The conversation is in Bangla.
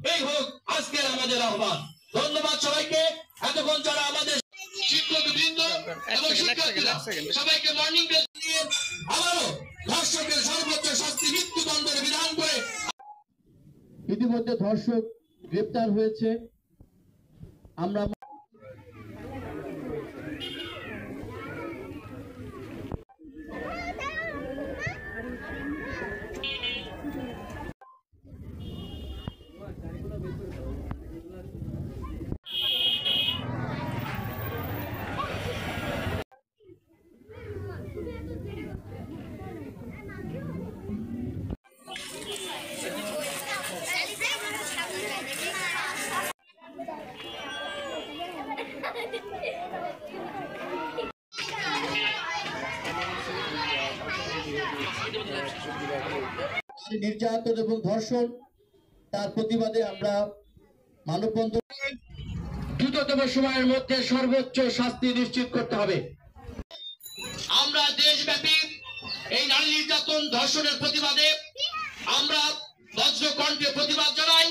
এই হোক আজকের আমাদের আহ্বান। ধন্যবাদ সবাইকে। এতক্ষণ যারা আমাদের শিক্ষকবৃন্দ এবং শিক্ষার্থীরা সবাইকে মর্নিং বেল দিয়ে আবারও ধর্ষকের সর্বোচ্চ শাস্তি মৃত্যুদণ্ডের বিধান করে। ইতিমধ্যে ধর্ষক গ্রেপ্তার হয়েছে। আমরা নির্যাতন এবং ধর্ষণ তার প্রতিবাদে আমরা মানববন্ধন দ্রুততম সময়ের মধ্যে সর্বোচ্চ শাস্তি নিশ্চিত করতে হবে। আমরা দেশব্যাপী এই নারী নির্যাতন ধর্ষণের প্রতিবাদে আমরা বজ্র কণ্ঠে প্রতিবাদ জানাই।